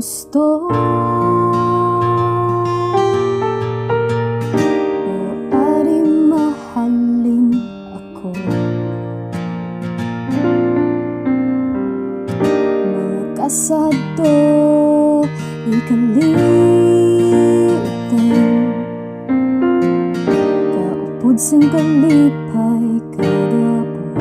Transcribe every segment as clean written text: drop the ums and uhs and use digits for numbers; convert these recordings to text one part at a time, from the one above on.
gusto maaari mahalin ako. Mga kasado ikalitan, kaupod sang kalipay kadapo.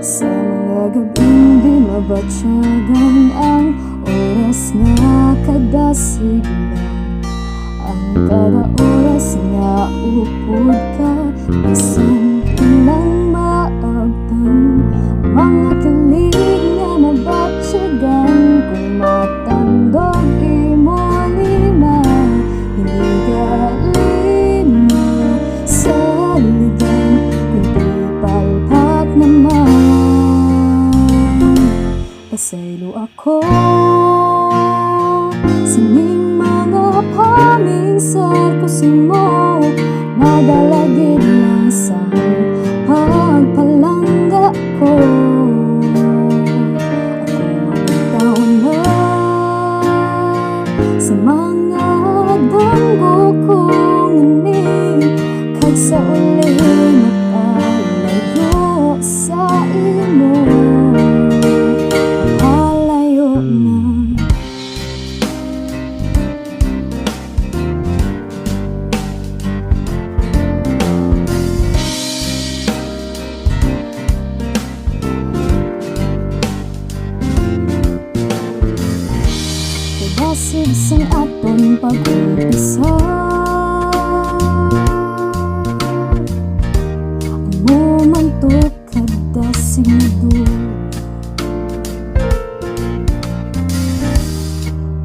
Sa mga gabing di mabatyagan ang oras nga kada sigla, ang kada oras nga upod ka isang ilang maabtan. Mga kilig nga mabatyagan kung matandog imo lima, hiligalino sa ligan kung di palpak naman. Pasaylo ako sining mga paminsar ko simo, nadalagid lang sa pagpalangga ko. Ako mabitaw na sa mga danggo kong ini, kag sa uli mapalayo sa imo, mapalayo na. Basig sang aton pag-umpisa, amo man to kada sigdo.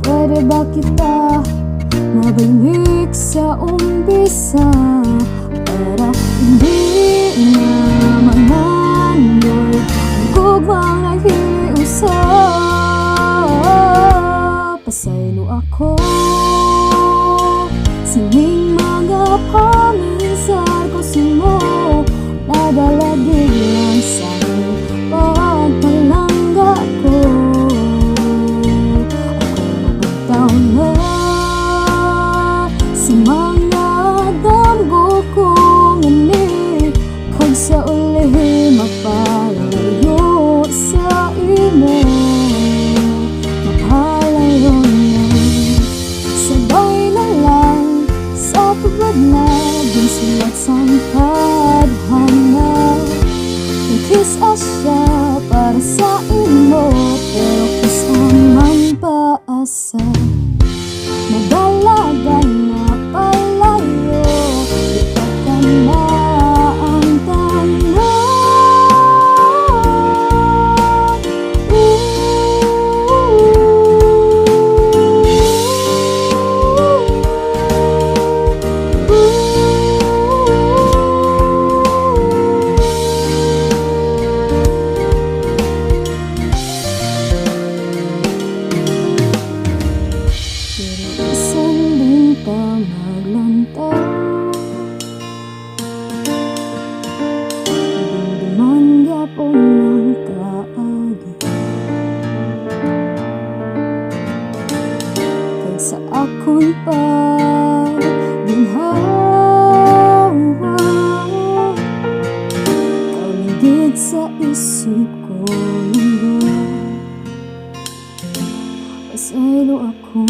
Pwede ba kita mabalik sa umpisa para hindi na mangandoy ang gugmang nahiusap? Pasaylo ako sining mga paminsar ko simo, nadalagid lang sa pagpalangga ko. Ako mabitaw na sa mga damgo kong ini, kag sa uli mapalayo sa imo, mapalayo na. Sabay na lang sa tubad na ginsulat sang tadhana, kiss asya para sa imo, pero kiss aman paasa. Madalagan na palayo, ikaw ka na ang tanan. Sa akong pagginhawa, kaligid sa isip ko linggo. Pasaylo ako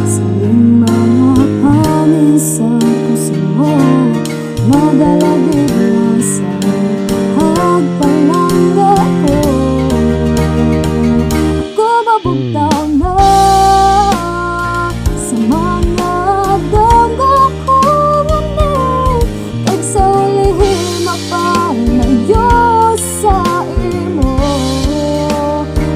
sa mga paminsar ko simo, nadalagid lang sa pagpalangga ko. Ako mabugtaw na sa mga danggo kong ini, kag sa uli mapalayo sa imo,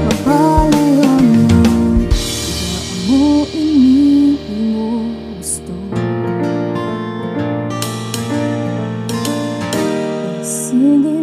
mapalayo na. Diba mo ini mo gusto, sige